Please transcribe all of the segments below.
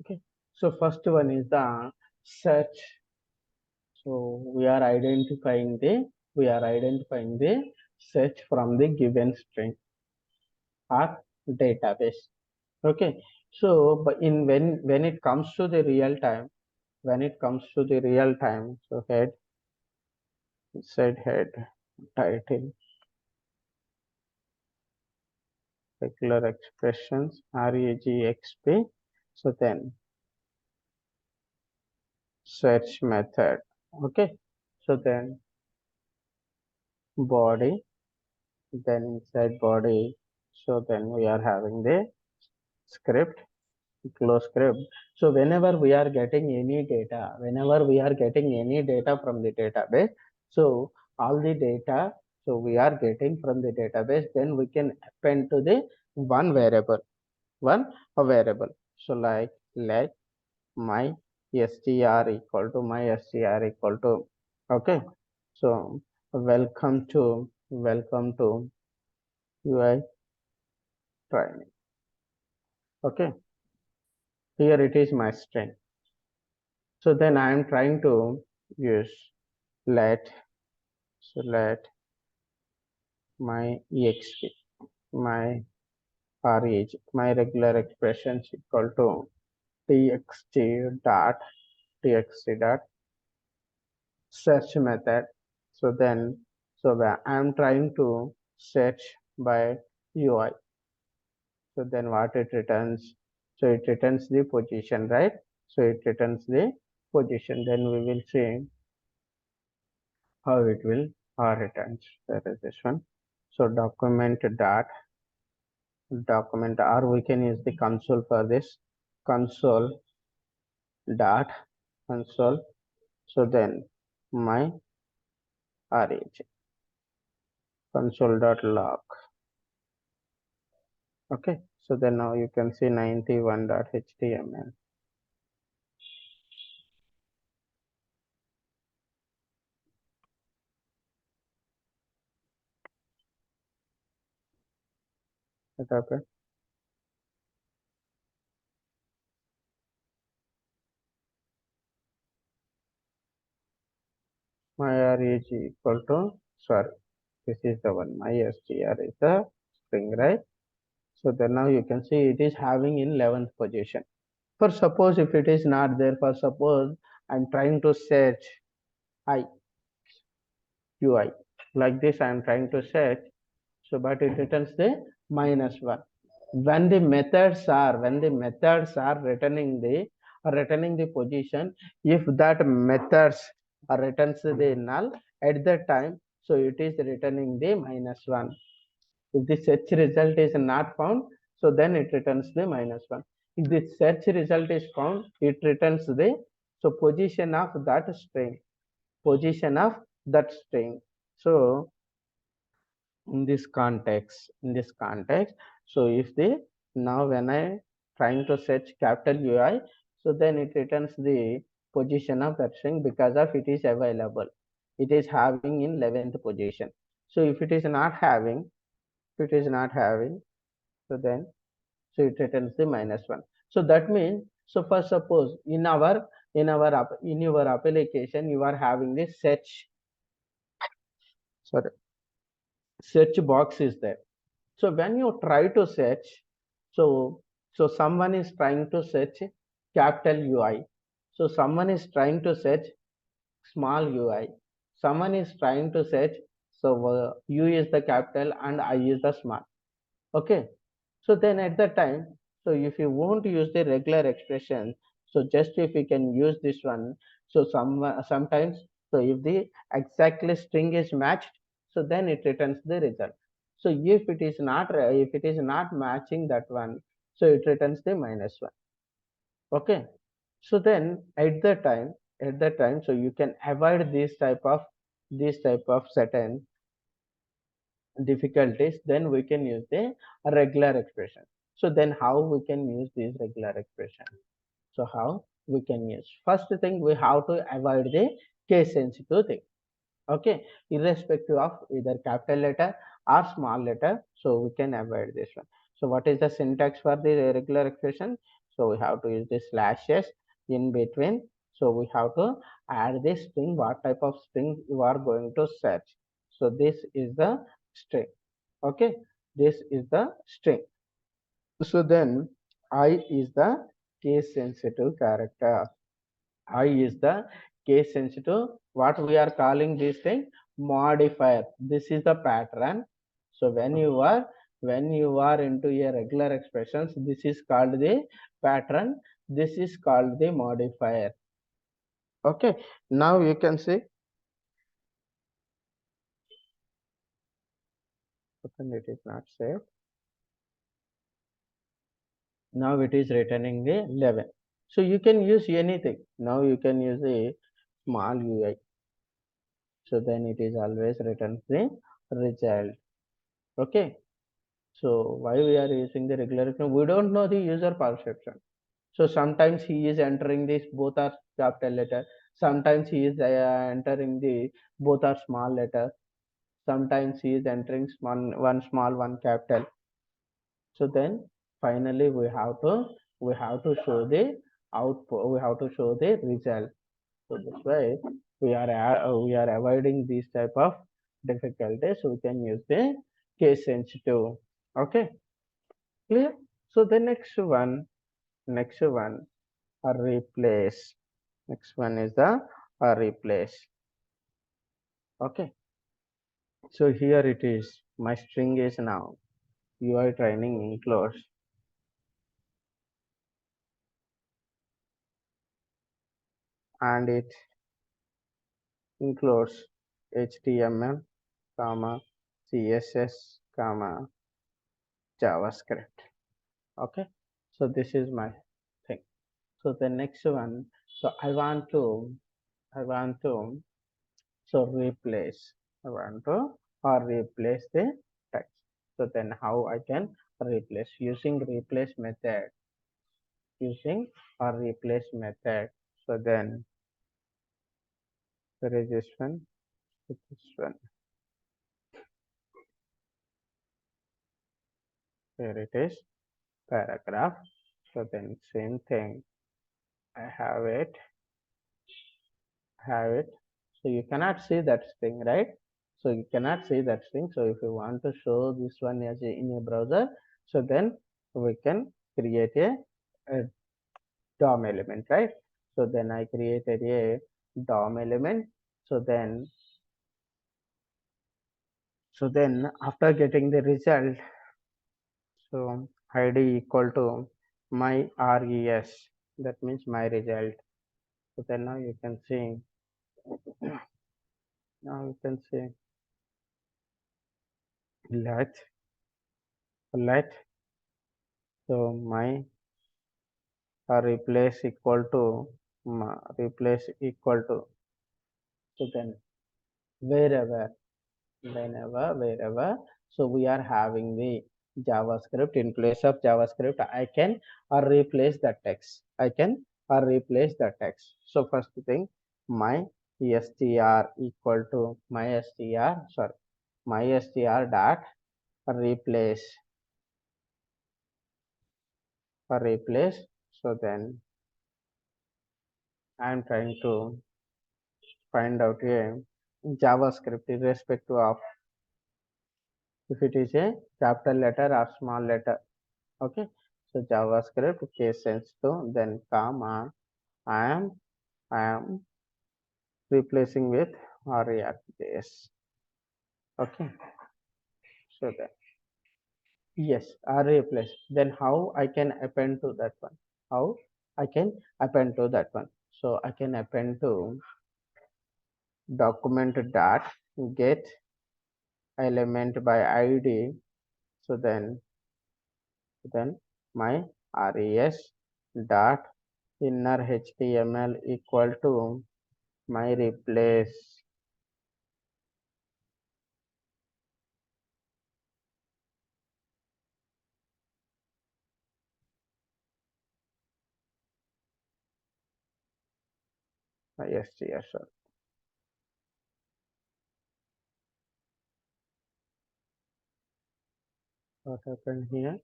Okay, so first one is the search. So we are identifying the search from the given string or database. Okay, so but in when it comes to the real time, so head title regular expressions regexp. So then search method. Okay, so then body, then inside body, so then we are having the script, close script. So whenever we are getting any data from the database, so all the data, so we are getting from the database, then we can append to the one variable, one a variable. So like let my str equal to, okay. So welcome to UI training. Okay, here it is my string. So then I am trying to use let, so let my exp, my reg, my regular expressions equal to txt dot search method. So then, so where I am trying to search by UI. So then what it returns? So it returns the position, right? So it returns the position. Then we will see how it will returns. There is this one. So document, or we can use the console for this, console dot console. So then my reg console dot log. Okay, so then now you can see 91.html. Okay, my reg equal to, sorry, this is the one, my str is the string, right? So then now you can see it is having in 11th position. For suppose if it is not there, for suppose I'm trying to search I UI like this, I am trying to search, so but it returns the -1. When the methods are returning the position, if that methods returns the null at that time, so it is returning the -1. If the search result is not found, so then it returns the -1. If the search result is found, it returns the, so position of that string, position of that string. So in this context, so if the, now when I trying to search capital UI, so then it returns the position of that string because of it is available, it is having in 11th position. So if it is not having, so then, so it returns the -1. So that means, so for suppose in your application you are having the sorry search box is there. So when you try to search, so someone is trying to search capital UI, so someone is trying to search small UI, someone is trying to search, so U is the capital and I is the small. Okay, so then at that time, so if you won't use the regular expression, so just if you can use this one, so sometimes, so if the exactly string is matched, so then it returns the result. So if it is not matching that one, so it returns the -1. Okay, so then at that time, so you can avoid this type of certain difficulties, then we can use the regular expression. So then how we can use this regular expression? So how we can use, first thing, we have to avoid the case sensitive thing. Okay, irrespective of either capital letter or small letter, so we can avoid this one. So what is the syntax for the regular expression? So we have to use the slashes in between. So we have to add the string, what type of string you are going to search. So this is the string. Okay, this is the string. So then I is the case sensitive character. I is the case sensitive. What we are calling this thing? Modifier. This is the pattern. So when you are into a regular expressions, this is called the pattern. This is called the modifier. Okay. Now you can see. Open, it is not saved. Now it is returning the 11. So you can use anything. Now you can use a small UI. So then it is always returns the result. Okay. So why we are using the regular expression? We don't know the user perception. So sometimes he is entering this both are capital letter. Sometimes he is entering the both are small letter. Sometimes he is entering small one capital. So then finally we have to show the output. We have to show the result. So this way we are avoiding these type of difficulties. So we can use the case sensitive. Okay, clear. So the next one, a replace. Next one is the replace. Okay. So here it is. My string is now UI training includes, and it includes HTML, comma, CSS, comma, JavaScript. Okay. So this is my thing. So the next one. So I want to so replace. I want to replace the text. So then how I can replace using replace method, using a replace method. So then there is this one, here it is, paragraph. So then same thing, I have it. So you cannot see that string, right? So you cannot see that string. So if you want to show this one as in a browser, so then we can create a DOM element, right? So then I created a DOM element. So then after getting the result, so id equal to my res, that means my result. So then now you can see let so my replace equal to replace equal to, so then wherever wherever, so we are having the JavaScript. In place of JavaScript, I can replace the text. I can replace the text. So first thing, my str equal to my str dot replace replace. So then I am trying to find out a JavaScript irrespective of if it is a capital letter or small letter. Okay. So JavaScript case sensitive, then comma, I am I am replacing with React base. Okay. So then yes, replace. Then how I can append to that one? How I can append to that one? So I can append to document dot get element by ID. So then my res dot inner HTML equal to my replace str. What happened here?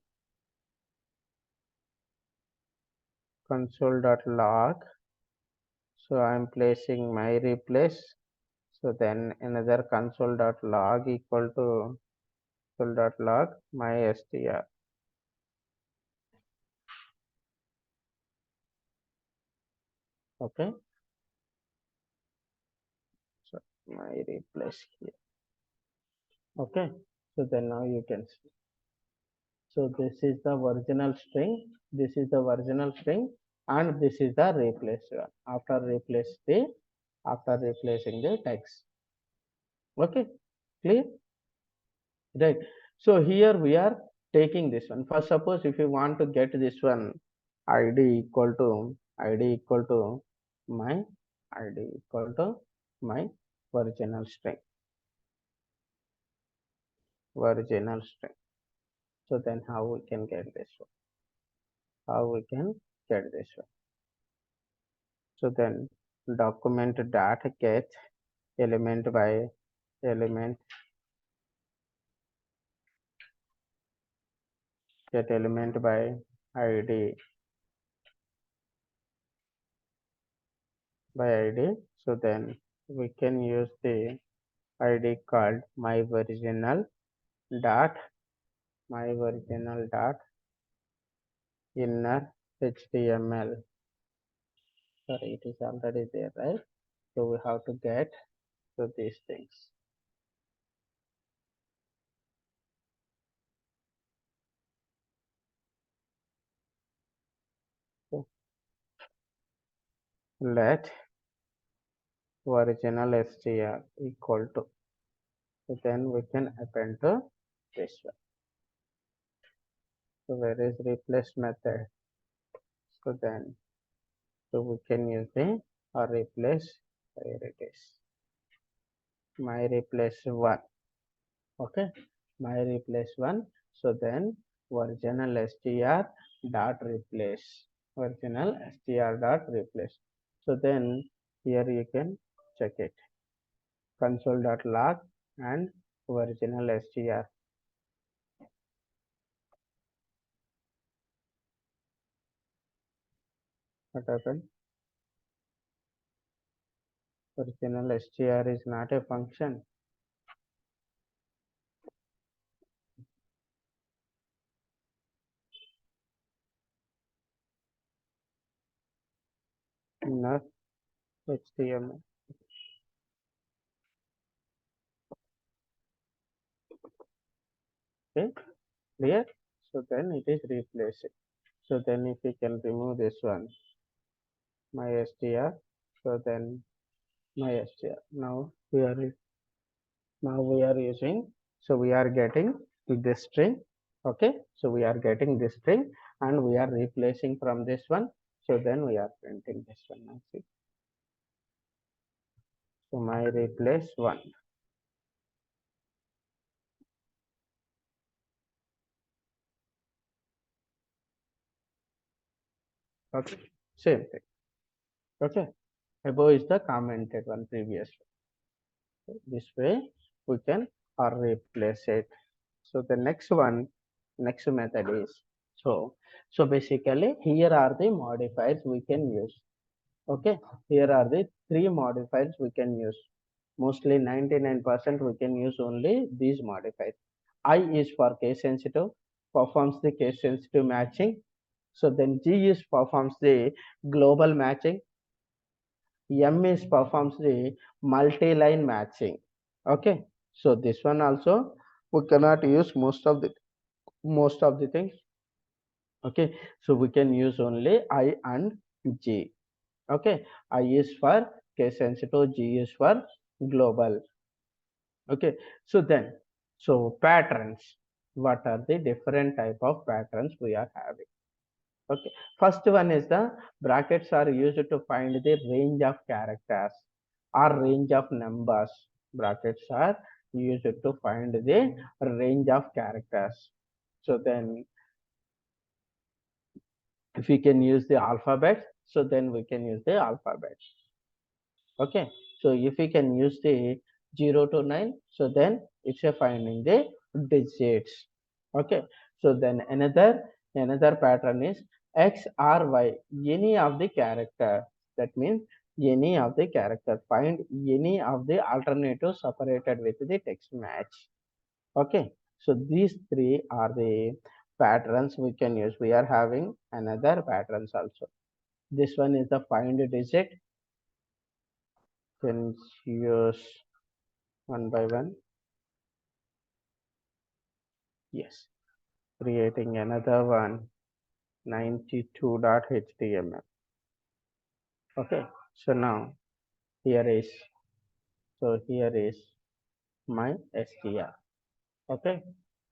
console.log. So I'm placing my replace. So then another console.log equal to console.log my str. Okay. So my replace here. Okay. So then now you can see. So this is the original string. This is the original string, and this is the replace one. After replacing the text. Okay. Clear? Right. So here we are taking this one. First, suppose if you want to get this one, id equal to my id equal to my original string. Original string. So then how we can get this one? How we can get this one? So then document dot get element by element, get element by id by id. So then we can use the id called dot my original dot inner html. Sorry, it is already there, right? So we have to get to these things. So let original str equal to. So then we can append to this one. So where is replace method? So then so we can use the or replace, where it is, my replace one. Okay, my replace one. So then original str dot replace, original str dot replace. So then here you can check it, console.log and original str. What happened? Original str is not a function. Not html. Okay, clear? So then it is replaced. So then if we can remove this one, my str. So then my str. Now we are using. So we are getting this string. Okay. So we are getting this string and we are replacing from this one. So then we are printing this one. Now see. So my replace one. Okay. Same thing. Okay. Above is the commented one previous. This way we can replace it. So the next one, next method is, so basically here are the modifiers we can use. Okay, here are the three modifiers we can use. Mostly 99% we can use only these modifiers. I is for case sensitive, performs the case sensitive matching. So then G is performs the global matching. M is performs the multi-line matching. Okay, so this one also we cannot use most of the things. Okay, so we can use only I and G. Okay, I is for case sensitive, G is for global. Okay, so then so patterns, what are the different type of patterns we are having? Okay, first one is the brackets are used to find the range of characters or range of numbers. Brackets are used to find the range of characters. So then if we can use the alphabet, so then we can use the alphabet. Okay, so if we can use the 0 to 9, so then it's a finding the digits. Okay, so then another pattern is X or Y, any of the character. That means any of the character. Find any of the alternatives separated with the text match. Okay, so these three are the patterns we can use. We are having another patterns also. This one is the find digit. Can use one by one. Yes, creating another one 92.html. Okay, so now here is here is my str. Okay,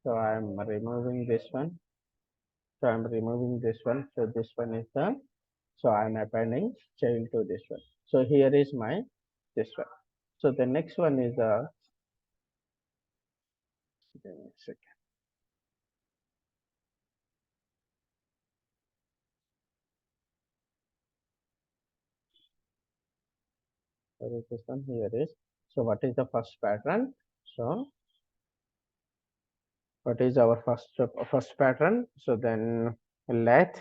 so I'm removing this one. So I'm removing this one. So this one is the, so I'm appending child to this one. So here is my this one. So the next one is the, give me a second. Where is this one? Here is. So what is the first pattern? So what is our first pattern? So then let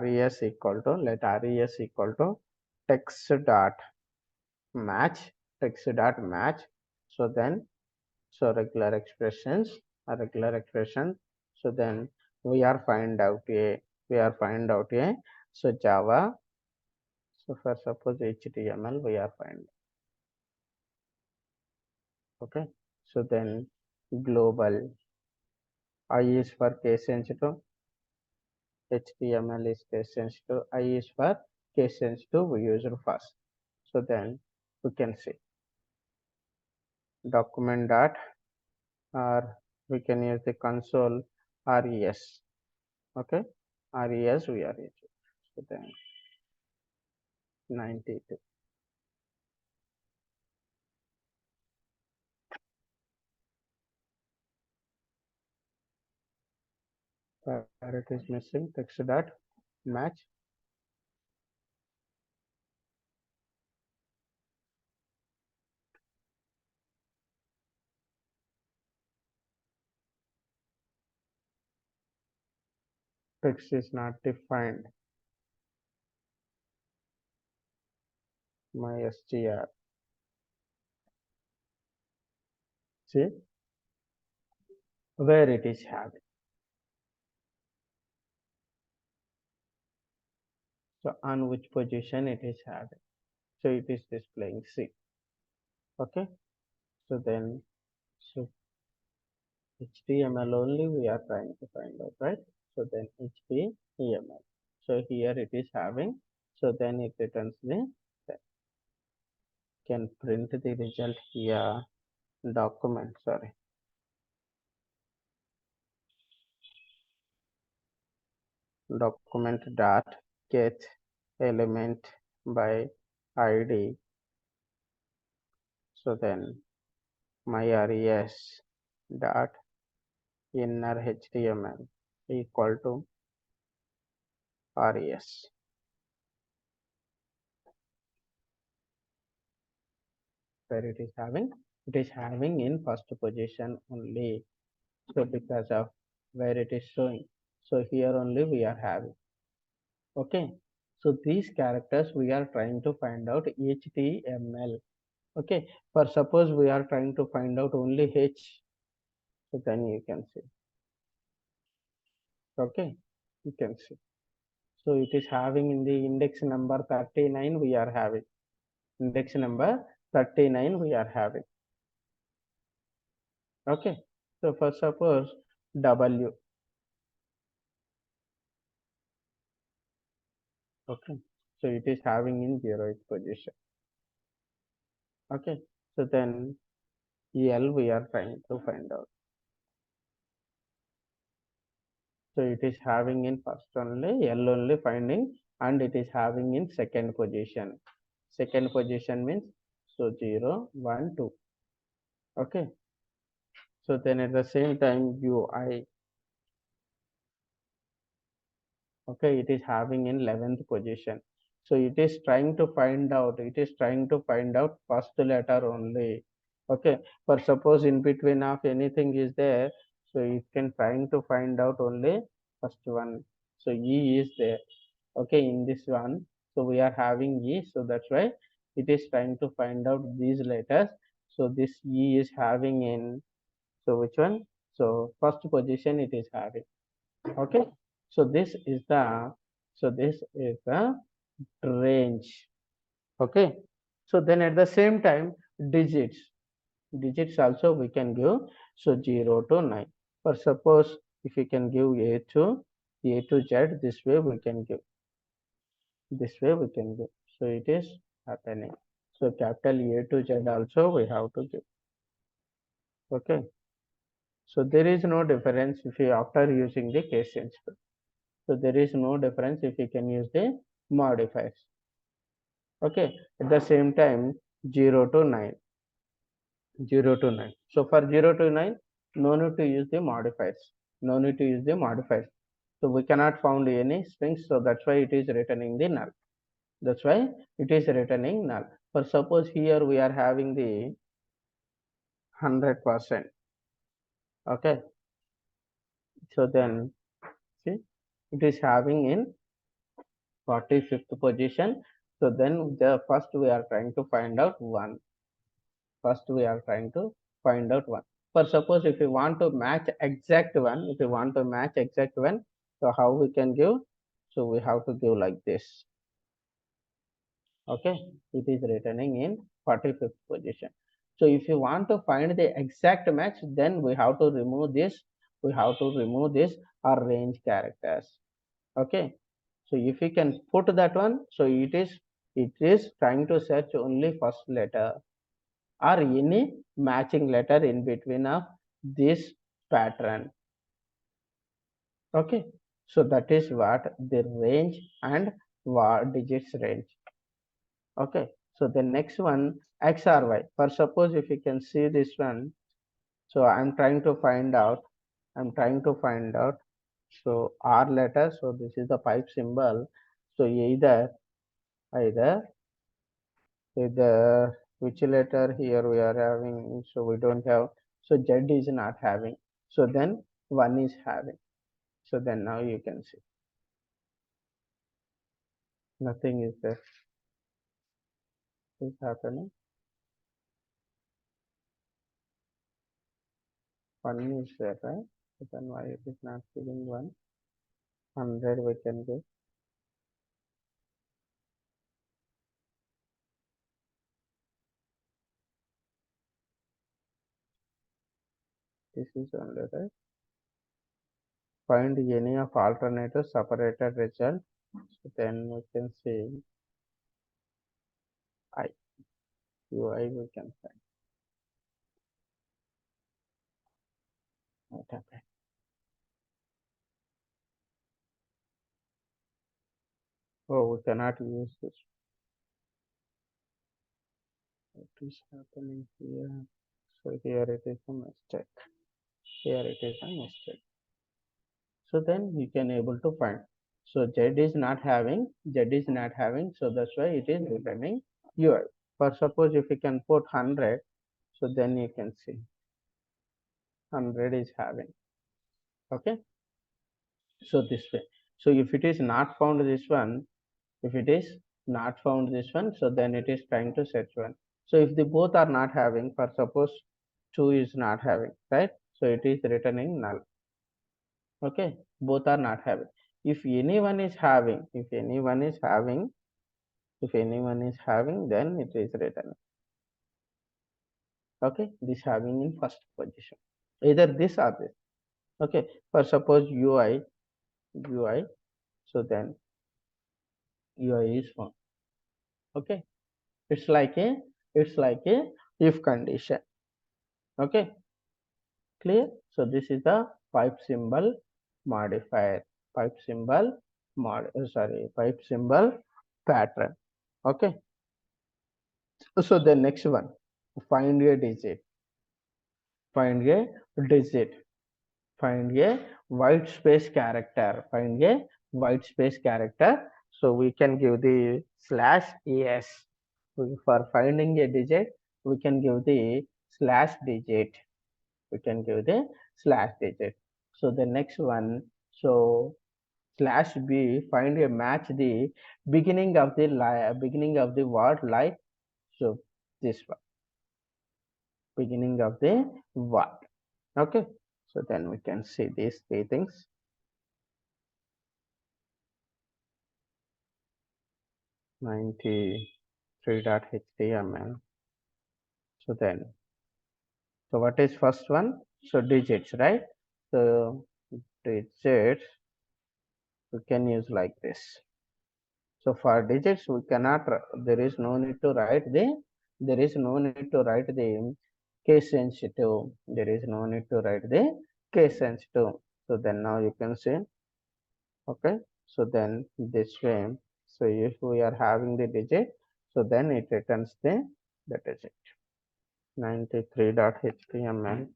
res equal to, let res equal to text dot match, text dot match. So then, so regular expressions, a regular expression. So then we are find out a, we are find out a, so Java. So for suppose HTML we are find. Okay. So then global, I is for case sensitive, HTML is case sensitive, I is for case sensitive, we use it first. So then we can see document dot, or we can use the console res. Okay, res we are using. So then 92. Where it is missing, text dot match. Text is not defined. My str. See where it is having. So on which position it is having. So it is displaying C. Okay. So then, so HTML only we are trying to find out, right? So then HTML. So here it is having. So then it returns the, can print the result here. Document, sorry. Document dot get element by ID. So then my res dot inner HTML equal to res. Where it is having? It is having in first position only. So because of where it is showing. So here only we are having. Okay. So these characters we are trying to find out HTML. Okay. For suppose we are trying to find out only H. So then you can see. Okay. You can see. So it is having in the index number 39 we are having. Index number 39 we are having. Okay. So for suppose W. Okay. So it is having in 0th position. Okay. So then L we are trying to find out. So it is having in first only, L only finding, and it is having in second position. Second position means so 0, 1, 2. Okay. So then at the same time UI, okay, it is having in 11th position. So it is trying to find out, it is trying to find out first letter only. Okay. For suppose in between of anything is there, so it can trying to find out only first one. So E is there. Okay, in this one, so we are having E, so that's why it is trying to find out these letters. So this E is having in, so which one? So first position it is having. Okay, so this is the range. Okay, so then at the same time, digits also we can give, so 0 to 9. For suppose if you can give a to z, this way we can give, so it is happening. So capital A to Z also we have to give. Okay, so there is no difference if you after using the case sensitive. So there is no difference if you can use the modifiers. Okay, at the same time 0 to 9, 0 to 9. So for 0 to 9, no need to use the modifiers. No need to use the modifiers. So we cannot find any strings. So that's why it is returning the null. That's why it is returning null. For suppose here we are having the 100%. Okay. So then see it is having in 45th position. So then the first we are trying to find out one. First we are trying to find out one. For suppose if you want to match exact one, so how we can give? So we have to give like this. Okay, it is returning in 45th position. So if you want to find the exact match, then we have to remove this. We have to remove this or range characters. Okay, so if you can put that one, so it is trying to search only first letter or any matching letter in between of this pattern. Okay, so that is what the range and what digits range. Okay, so the next one x or y. For suppose if you can see this one, so I'm trying to find out, so r letter, so this is the pipe symbol. So either which letter here we are having, so we don't have, so z is not having, so then 1 is having. So then now you can see nothing is there, is happening. 1 is there, right? So then why it is not giving 1? 100 we can give. This is only right. Find any of alternative separated result. So then we can see I, UI we can find. What happened? Oh, we cannot use this. What is happening here? So here it is a mistake. Here it is a mistake. So then you can able to find. So Z is not having, so that's why it is returning UI. For suppose if you can put 100, so then you can see 100 is having. Okay, so this way. So if it is not found this one, if it is not found this one, so then it is trying to search one. So if the both are not having, for suppose 2 is not having, right? So it is returning null. Okay, both are not having. If anyone is having, then it is returning. Okay, this having in first position, either this or this. Okay, for suppose UI, so then UI is found. Okay, it's like a if condition. Okay, clear? So this is the pipe symbol modifier, pipe symbol pipe symbol pattern. Okay, so the next one, find a digit, find a digit, find a white space character, find a white space character. So we can give the slash es. For finding a digit, we can give the slash digit, we can give the slash digit. So the next one, so slash b, find a match the beginning of the word like, so this one, beginning of the word. Okay, so then we can see these three things. 93.html. So then, so what is first one? So digits, right? So digits we can use like this. So for digits we cannot, there is no need to write the, there is no need to write the case sensitive. There is no need to write the case sensitive. So then now you can see, okay. So then this way, so if we are having the digit, so then it returns the digit. 93.html.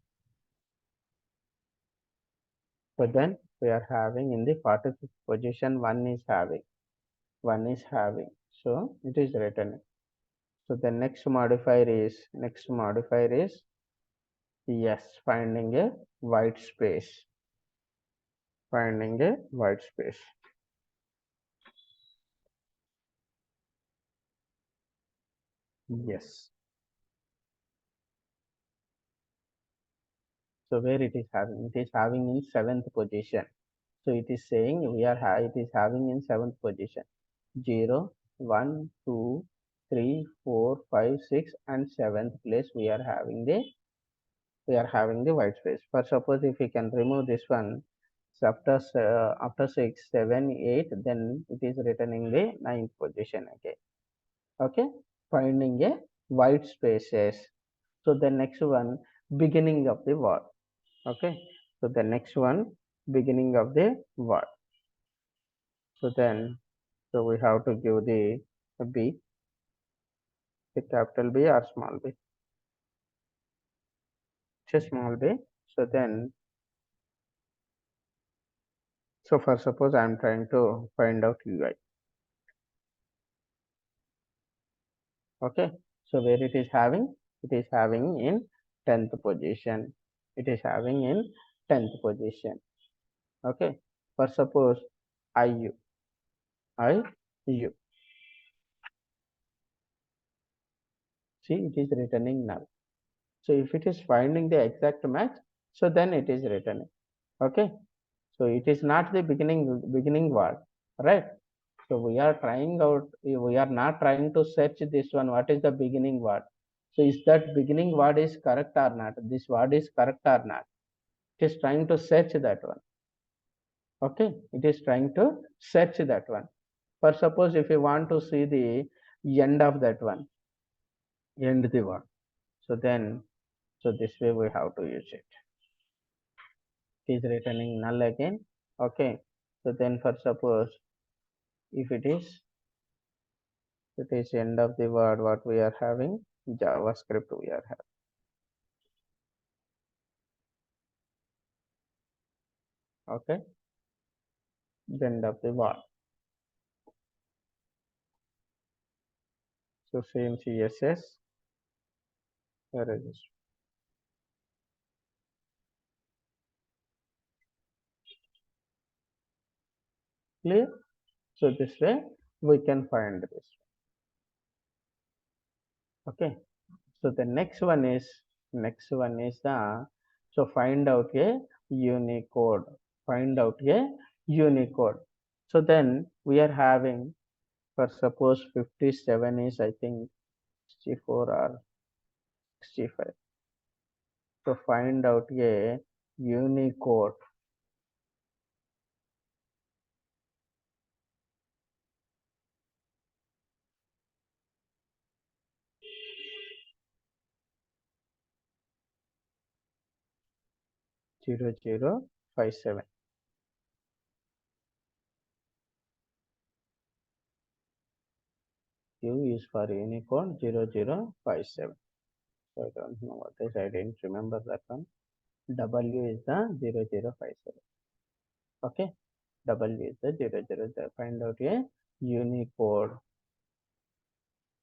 But then we are having in the 45th position, one is having. So it is written. So the next modifier is yes, finding a white space. Finding a white space. Yes. So where it is having in seventh position. So it is saying it is having in seventh position. 0, 1, 2, 3, 4, 5, 6, and seventh place we are having the white space. For suppose if we can remove this one, so after 6, 7, 8, then it is returning the ninth position again. Okay, finding a white spaces. So the next one, beginning of the word. Okay, so the next one, beginning of the word. So then, so we have to give the B, the capital B or small b. It's a small b. So then, so for suppose I am trying to find out UI. Okay, so where it is having in 10th position. It is having in 10th position. Okay, for suppose IU, IU. See, it is returning null. So if it is finding the exact match, so then it is returning. Okay, so it is not the beginning word, right? So we are trying out, we are not trying to search this one, what is the beginning word. So is that beginning word is correct or not? This word is correct or not? It is trying to search that one. Okay, it is trying to search that one. For suppose if you want to see the end of that one, end the word. So then, so this way we have to use it. It is returning null again. Okay, so then for suppose if it is end of the word, what we are having, JavaScript we are having. Okay, the end of the word. So same CSS, register. Clear? So this way we can find this. Okay, so the next one is the, so find out a Unicode. Find out a Unicode. So then we are having, for suppose 57 is I think 64 or 65. So find out a Unicode. Zero zero 57. U is for Unicode 0057. So I don't know what is, I didn't remember that one. W is the 0057. Okay, W is the 000. Find out a Unicode.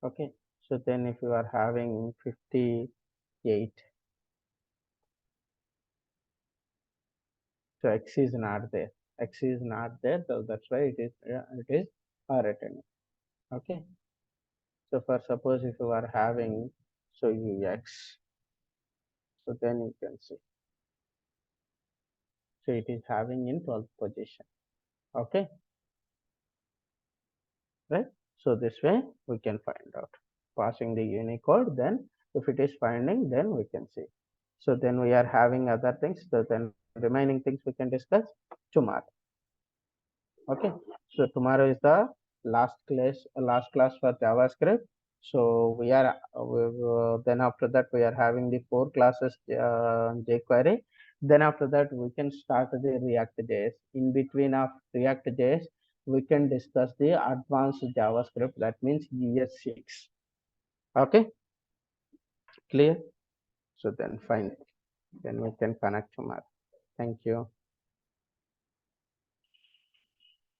Okay, so then if you are having 58, so X is not there. X is not there, so that's why it is written. Okay. So for suppose if you are having so ux, so then you can see so it is having in 12th position. Okay, right? So this way we can find out passing the Unicode. Then if it is finding, then we can see. So then we are having other things. So then remaining things we can discuss tomorrow. Okay, so tomorrow is the last class for JavaScript. So then after that we are having the 4 classes jQuery. Then after that we can start the React.js. In between of React.js we can discuss the advanced JavaScript, that means ES6. Okay, clear? So then fine, then we can connect tomorrow. Thank you.